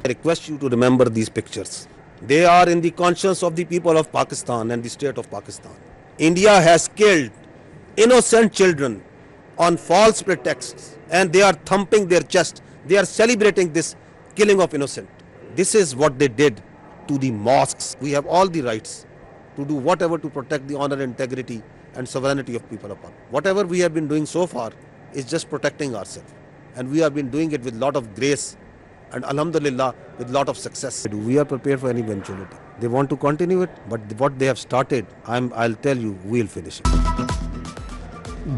I request you to remember these pictures. They are in the conscience of the people of Pakistan and the state of Pakistan. India has killed innocent children on false pretexts, and they are thumping their chest. They are celebrating this killing of innocent. This is what they did to the mosques. We have all the rights to do whatever to protect the honor, integrity and sovereignty of people of Pakistan. Whatever we have been doing so far is just protecting ourselves, and we have been doing it with lot of grace and alhamdulillah with lot of success. We are prepared for any eventuality. They want to continue it, but what they have started, I'll tell you, we'll finish it.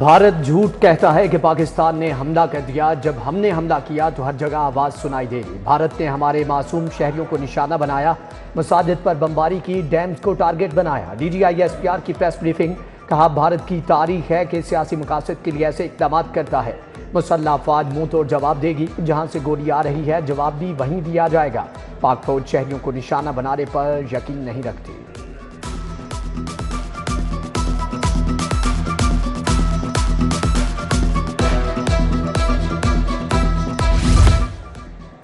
Bharat झूठ कहता है कि पाकिस्तान ने हमला कर दिया। जब हमने हमला किया तो हर जगह आवाज़ सुनाई देगी। भारत ने हमारे मासूम शहरियों को निशाना बनाया, मसाजिद पर बमबारी की, डैम्स को टारगेट बनाया। DGI-SPR की प्रेस ब्रीफिंग, कहा भारत की तारीख है कि सियासी मकासद के लिए ऐसे इक़दाम करता है। मुसल्लह अफवाज मुंह तोड़ जवाब देगी। जहां से गोली आ रही है जवाब भी वहीं दिया जाएगा। पाक फौज शहरियों को निशाना बनाने पर यकीन नहीं रखती।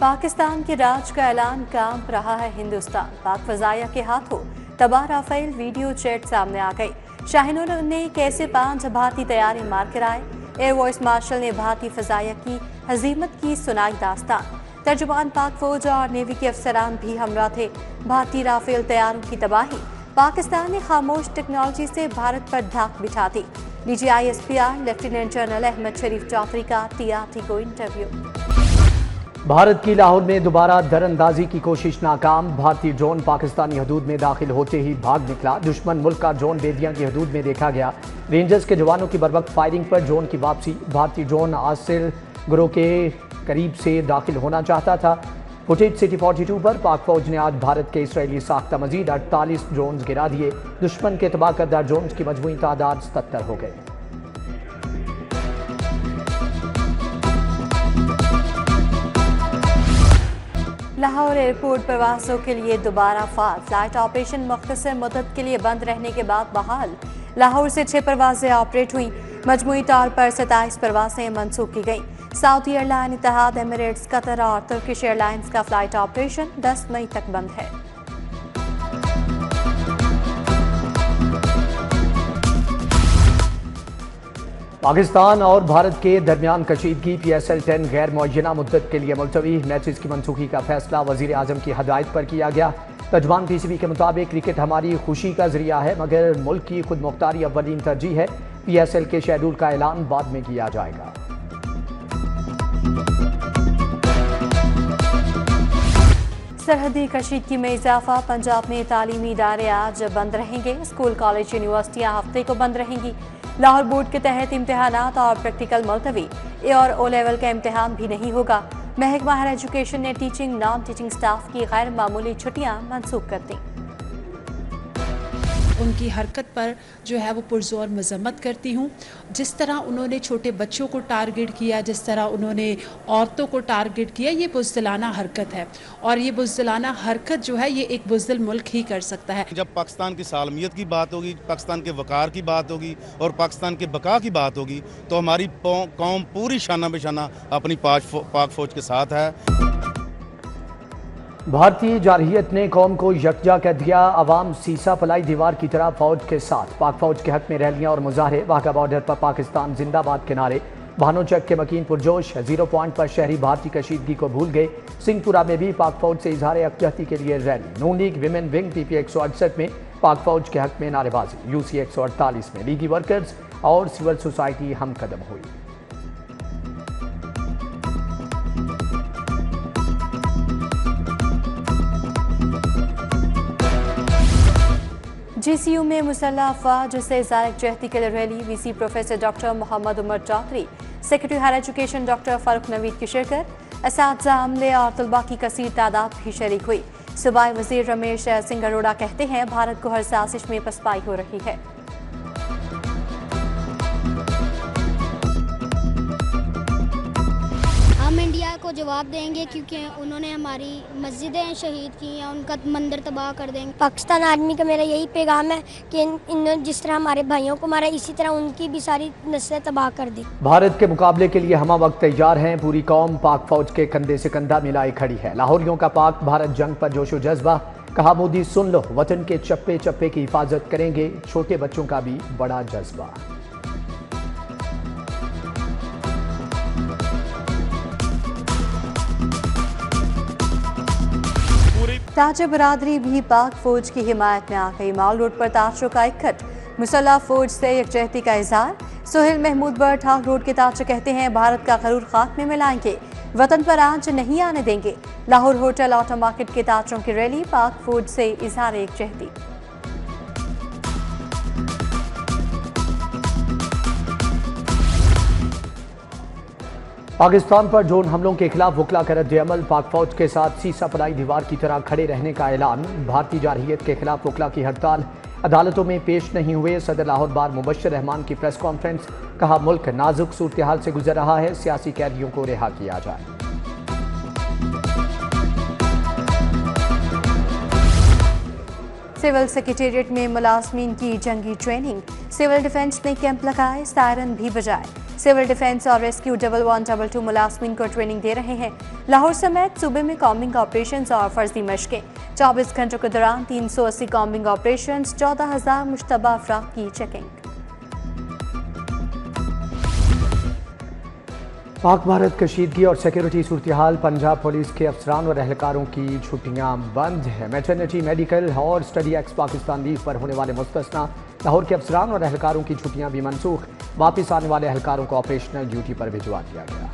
पाकिस्तान के राज का ऐलान कांप रहा है हिंदुस्तान। पाक फजाया के हाथों तबाह राफेल वीडियो चैट सामने आ गई। शाहीनों ने कैसे 5 भारतीय तैयारी मार कर आए। एयर वाइस मार्शल ने भारतीय फजाया की हजीमत की सुनाई दास्तान। तर्जुमान पाक फौज और नेवी के अफसरान भी हमरा थे। भारतीय राफेल तैयारों की तबाही। पाकिस्तान ने खामोश टेक्नोलॉजी से भारत पर धाक बिठा दी। DGI-SPR लेफ्टिनेंट जनरल अहमद शरीफ चौधरी का TRT को इंटरव्यू। भारत की लाहौर में दोबारा दरअंदाजी की कोशिश नाकाम। भारतीय ड्रोन पाकिस्तानी हदूद में दाखिल होते ही भाग निकला। दुश्मन मुल्क का ड्रोन बेदिया की हदूद में देखा गया। रेंजर्स के जवानों की बरवक्त फायरिंग पर ड्रोन की वापसी। भारतीय ड्रोन आसिर ग्रोह के करीब से दाखिल होना चाहता था। फुटेज सिटी 42 पर पाक फौज ने आज भारत के इसराइली साख्ता मजीद 48 ड्रोन गिरा दिए। दुश्मन के तबाह करदा ड्रोन की मजमूई तादाद 77 हो गई। लाहौर एयरपोर्ट प्रवासों के लिए दोबारा फाल। फ्लाइट ऑपरेशन मुख्तसर मुद्दत के लिए बंद रहने के बाद बहाल। लाहौर से 6 परवाजें ऑपरेट हुई। मजमूई तौर पर 27 परवाजें मनसूख की गईं। सऊदी एयरलाइन, इत्तेहाद एमिरेट्स, कतर और तुर्किश एयरलाइंस का फ्लाइट ऑपरेशन 10 मई तक बंद है। पाकिस्तान और भारत के दरमियान कशीदगी। PSL 10 गैर मुअय्यना मुद्दत के लिए मुलतवी। मैचेस की मनसूखी का फैसला वज़ीर आज़म की हदायत पर किया गया। तर्जुमान PCB के मुताबिक क्रिकेट हमारी खुशी का जरिया है, मगर मुल्क की खुद मुख्तारी अव्वलीन तरजीह है। PSL के शेड्यूल का ऐलान बाद में किया जाएगा। सरहदी कशीदगी में इजाफा। पंजाब में तालीमी इदारे आज बंद रहेंगे। स्कूल, कॉलेज, यूनिवर्सिटियाँ हफ्ते को बंद रहेंगी। लाहौर बोर्ड के तहत इम्तिहानात और प्रैक्टिकल मुलतवी। ए और O लेवल का इम्तिहान भी नहीं होगा। महकमा हायर एजुकेशन ने टीचिंग, नॉन टीचिंग स्टाफ की गैर मामूली छुट्टियां मनसूख कर दी। उनकी हरकत पर जो है वो पुरजोर मजम्मत करती हूँ। जिस तरह उन्होंने छोटे बच्चों को टारगेट किया, जिस तरह उन्होंने औरतों को टारगेट किया, ये बुज़दिलाना हरकत है। और ये बुज़दिलाना हरकत जो है ये एक बुज़दिल मुल्क ही कर सकता है। जब पाकिस्तान की सालमियत की बात होगी, पाकिस्तान के वक़ार की बात होगी और पाकिस्तान के बका की बात होगी, तो हमारी कौम पूरी शाना बेशाना अपनी पाक फौज के साथ है। भारतीय जारहियत ने कौम को यकजा कर दिया। अवाम सीसा फलाई दीवार की तरह फौज के साथ। पाक फौज के हक में रैलियां और मुजाहरे। वाघा बॉर्डर पर पाकिस्तान जिंदाबाद के नारे। भानो चक के मकीन पुरजोश। 0 पॉइंट पर शहरी भारतीय कशीदगी को भूल गए। सिंहपुरा में भी पाक फौज से इजहार यकजहती के लिए रैली। नून लीग विमेन विंग PP 168 में पाक फौज के हक में नारेबाजी। UC 148 में लीगी वर्कर्स और सिविल सोसाइटी हम कदम हुई। GCU में मुसल्लह अफवाज से इज़हार यकजहती के लिए rally. VC professor doctor Mohammad Umar Chaudhary, secretary higher education doctor Farooq Naveed की शिरकत। असातिज़ा, अमले और तलबा की कसीर तादाद भी शरीक हुई। सूबाई वज़ीर रमेश सिंह अरोड़ा कहते हैं भारत को हर साजिश में पसपाई हो रही है। हम इंडिया को को जवाब देंगे, क्योंकि उन्होंने हमारी मस्जिदें शहीद की हैं, उनका मंदिर तबाह कर देंगे। पाकिस्तान आर्मी का मेरा यही पैगाम है कि इन्होंने जिस तरह हमारे भाइयों को मारा, इसी तरह उनकी भी सारी नस्लें तबाह कर दी। भारत के मुकाबले के लिए हम वक्त तैयार हैं। पूरी कौम पाक फौज के कंधे से कंधा मिलाए खड़ी है। लाहौरियों का पाक भारत जंग पर जोशो जज्बा। कहा मोदी सुन लो, वतन के चप्पे चप्पे की हिफाजत करेंगे। छोटे बच्चों का भी बड़ा जज्बा। ताज बरादरी भी पाक फौज की हिमायत में आ गई। माल रोड पर ताजों का इकट्ठ, मुसल्ह फौज से यकजहती का इजहार। सोहेल महमूद बर्ड हाल रोड के ताज कहते हैं भारत का गरूर खात्मे में लाएंगे, वतन पर आंच नहीं आने देंगे। लाहौर होटल ऑटो मार्केट के ताजों की रैली, पाक फौज से इजहार यकजहती। पाकिस्तान पर ड्रोन हमलों के खिलाफ वकला का रद्द-ए-अमल। पाक फौज के साथ सीसा पनाही दीवार की तरह खड़े रहने का ऐलान। भारतीय जारहियत के खिलाफ वकला की हड़ताल, अदालतों में पेश नहीं हुए। सदर लाहौर बार मुबश्शिर रहमान की प्रेस कॉन्फ्रेंस। कहा मुल्क नाजुक सूरत हाल से गुजर रहा है, सियासी कैदियों को रिहा किया जाए। सिविल सेक्रेटेरिएट में मुलाजमीन की जंगी ट्रेनिंग। सिविल डिफेंस ने कैंप लगाए, सायरन भी बजाए। सिविल डिफेंस और रेस्क्यू 1112 मुलाजमीन को ट्रेनिंग दे रहे हैं। लाहौर समेत सूबे में कॉम्बिंग ऑपरेशन और फर्जी मशकें। 24 घंटों के दौरान 380 कॉम्बिंग ऑपरेशन, 14,000 मुश्तबा अफराद की चेकिंग। पाक भारत कशीदगी और सिक्योरिटी सूरत हाल। पंजाब पुलिस के अफसरान और एहलकारों की छुट्टियां बंद है। मैटरनिटी, मेडिकल और स्टडी एक्स पाकिस्तान लीव पर होने वाले मुस्तस्ना। लाहौर के अफसरान और एहलकारों की छुट्टियां भी मनसूख। वापस आने वाले एहलकारों को ऑपरेशनल ड्यूटी पर भिजवा दिया गया।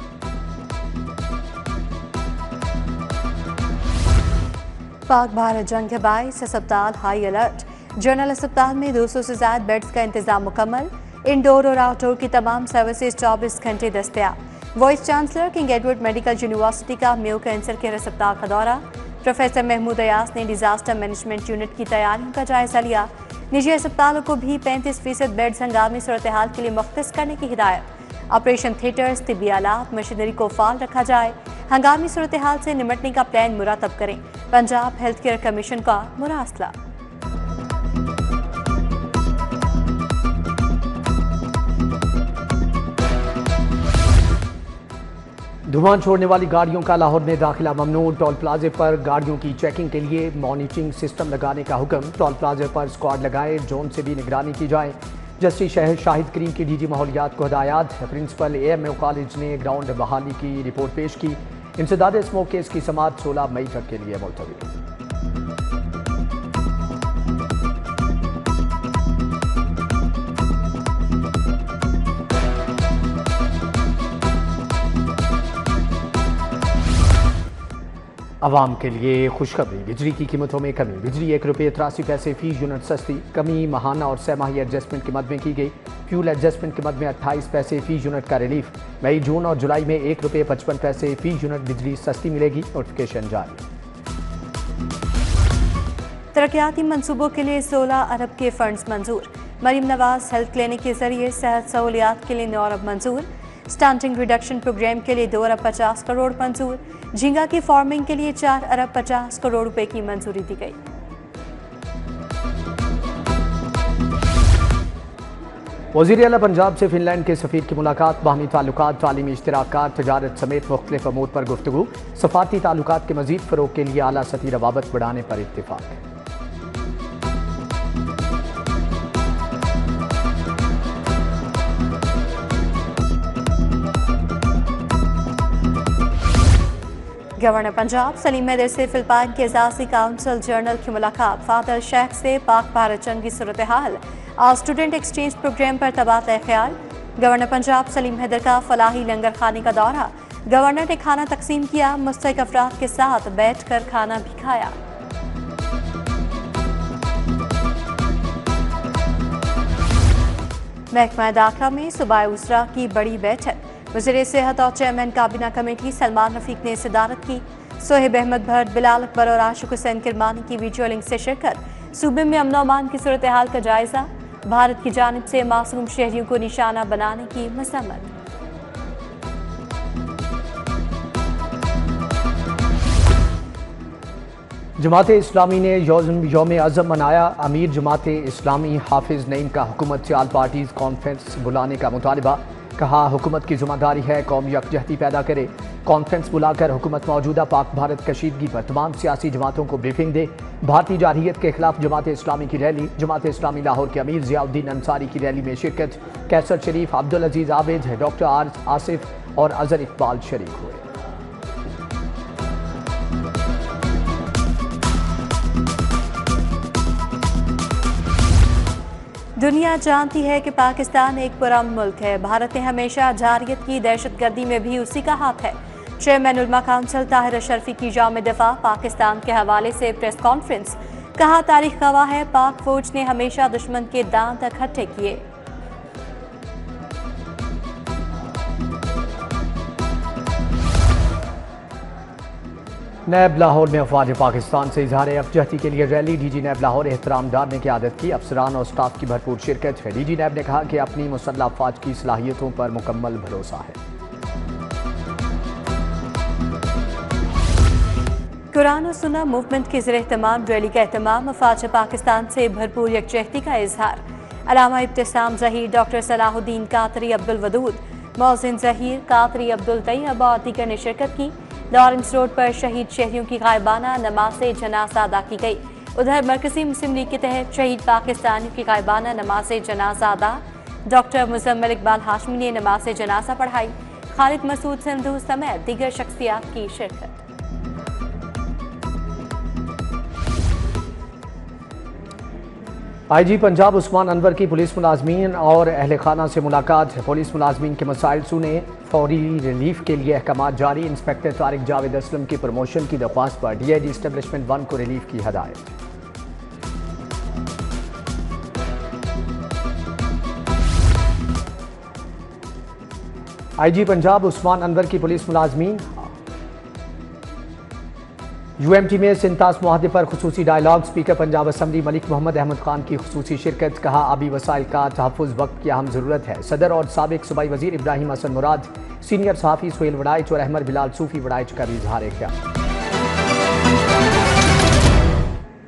पाक भारत जंग के बायस अस्पताल हाई अलर्ट। जनरल अस्पताल में 200 से ज्यादा बेड्स का इंतजाम मुकम्मल। इंडोर और आउटडोर की तमाम सर्विसेज 24 घंटे दस्तयाब। Vice chancellor King Edward medical university का मेयो कैंसर केयर अस्पताल का दौरा। प्रोफेसर महमूद अयास ने डिजास्टर मैनेजमेंट यूनिट की तैयारियों का जायजा लिया। निजी अस्पतालों को भी 35% बेड्स हंगामी सूरत हाल के लिए मुख्तस करने की हिदायत। ऑपरेशन थिएटर्स, तिब्बी आलात, मशीनरी को फाल रखा जाए। हंगामी सूरत हाल से निमटने का प्लान मुरतब करें। पंजाब हेल्थ केयर कमीशन का मुरासला। धुआं छोड़ने वाली गाड़ियों का लाहौर में दाखिला ममनू। टोल प्लाजे पर गाड़ियों की चेकिंग के लिए मॉनिटरिंग सिस्टम लगाने का हुक्म। टोल प्लाजे पर स्क्वाड लगाए, ड्रोन से भी निगरानी की जाए। जस्टिस शहर शाहिद करीम की डीजी माहौलियात को हिदायत। प्रिंसिपल AMO कॉलेज ने ग्राउंड बहाली की रिपोर्ट पेश की। इंसदाद स्मोक केस की समाअत 16 मई तक के लिए मुलतवी। आवाम के लिए खुशखबरी, बिजली की कीमतों में कमी। बिजली 1 रुपये 83 पैसे फी यूनिट सस्ती। कमी माहाना और सहमाही एडजस्टमेंट की मद में की गई। फ्यूल एडजस्टमेंट की मद में 28 पैसे फी यूनिट का रिलीफ। मई, जून और जुलाई में 1 रुपये 55 पैसे फी यूनिट बिजली सस्ती मिलेगी। नोटिफिकेशन जारी। तरक्याती मंसूबों के लिए 16 अरब के फंड्स मंजूर। मरीम नवाज हेल्थ क्लिनिक के जरिए सेहत सहूलियात के लिए 9 अरब मंजूर। स्टंटिंग रिडक्शन प्रोग्राम के लिए 2 अरब 50 करोड़ मंजूर। झींगा की फार्मिंग के लिए 4 अरब 50 करोड़ रुपए की मंजूरी दी गई। वज़ीर आला पंजाब से फिनलैंड के सफ़ीर की मुलाकात। बाहमी ताल्लुकात, तालीमी इश्तिराकात, तजारत समेत मुख्तलिफ अमूर पर गुफ्तगू। सफारती ताल्लुकात के मज़ीद फ़रोग़ के लिए आला सतही रवाबत बढ़ाने पर इत्तिफ़ाक़। गवर्नर पंजाब सलीम हैदर से फिलिपाइन के एजाज़ी काउंसिल जनरल की मुलाकात। फादर शेख से पाक भारत जंग की सूरत हाल और स्टूडेंट एक्सचेंज प्रोग्राम पर तबादला ख्याल। गवर्नर पंजाब सलीम हैदर का फलाही लंगर खाने का दौरा। गवर्नर ने खाना तकसीम किया, मुस्तहिक अफराद के साथ बैठ कर खाना भी खाया। महकमा दाखिला में सूबाई उसरा की बड़ी बैठक। वज़ीर सेहत और चेयरमैन काबीना कमेटी सलमान रफीक ने सदारत की। सोहेब अहमद भट्ट, बिलाल अकबर और आशिक हुसैन किरमानी की वीडियो लिंक से शिरकत। सूबे में अमन अमान की सूरत हाल का जायजा। भारत की जानिब से मासूम शहरियों को निशाना बनाने की मज़म्मत। जमाते इस्लामी ने यौम अज़म मनाया। अमीर जमाते इस्लामी हाफिज़ नईम का हुकूमत से आल पार्टीज़ कॉन्फ्रेंस बुलाने का मुतालबा। कहा हुकूमत की जिम्मेदारी है कौम यकजहती पैदा करे। कॉन्फ्रेंस बुलाकर हुकूमत मौजूदा पाक भारत कशीदगी पर तमाम सियासी जमातों को ब्रीफिंग दे। भारतीय जारहियत के खिलाफ जमात इस्लामी की रैली। जमात इस्लामी लाहौर के अमीर ज़ियाउद्दीन अंसारी की रैली में शिरकत। कैसर शरीफ, अब्दुल अजीज़ आबिद, डॉक्टर आसिफ और अजहर इकबाल शरीक हुए। दुनिया जानती है कि पाकिस्तान एक पुरअमन मुल्क है। भारत ने हमेशा जारहियत की दहशतगर्दी में भी उसी का हाथ है। चेयरमैन उलमा काउंसिल ताहिर अशरफी की यौम दिफा पाकिस्तान के हवाले से प्रेस कॉन्फ्रेंस। कहा तारीख गवाह है पाक फौज ने हमेशा दुश्मन के दांत इकट्ठे किए। नैब लाहौर में अफवाज पाकिस्तान से इजहार यकजहती के लिए रैली। डीजी नैब लाहौर एहतराम डार ने क़यादत की। अफसरान और स्टाफ की भरपूर शिरकत है। डीजी नैब ने कहा कि अपनी मुसल्लह अफवाज की सलाहियतों पर मुकम्मल भरोसा है। कुरान और सुन्ना मूवमेंट के ज़रिए तमाम रैली का एहतमाम। अफवाज पाकिस्तान से भरपूर यकजहती का इजहार। अलामा इब्तिसाम ज़हीर, डॉक्टर सलाहुद्दीन कातरी, अब्दुल वदूद, मोहसिन ज़हीर, कातरी अब्दुल तैयब और दीगर ने शिरकत की। लॉरेंस रोड पर शहीद शहरियों की गायबाना नमाज जनाजा अदा की गई। उधर मरकजी मुस्लिम लीग के तहत शहीद पाकिस्तानियों की गायबाना नमाज जनाजा अदा। डॉक्टर मुजम्मिल इकबाल हाशमी ने नमाज जनाजा पढ़ाई। खालिद मसूद सिंधु समेत दीगर शख्सियात की शिरकत। IG पंजाब उस्मान अनवर की पुलिस मुलाजमीन और अहल खाना से मुलाकात। पुलिस मुलाजमीन के मसाइल सुने। फौरी रिलीफ के लिए अहकाम जारी। इंस्पेक्टर तारिक जावेद असलम की प्रमोशन की दरख्वास्त पर DIG एस्टेब्लिशमेंट 1 को रिलीफ की हदायत। IG पंजाब उस्मान अनवर की पुलिस मुलाजमीन UMT में सिंतास मुआहदे पर खुसूसी dialogue. Speaker Punjab assembly Malik Mohammad Ahmad Khan की खुसूसी शिरकत। कहा आबी वसाइल का तहफ़्फ़ुज़ वक्त की अहम ज़रूरत है। सदर और साबिक सूबाई वज़ीर इब्राहिम हसन मुराद, सीनियर सहाफ़ी सुहेल वड़ाइच और अहमद बिलाल सूफ़ी वड़ाइच का भी इज़हार ख्याल।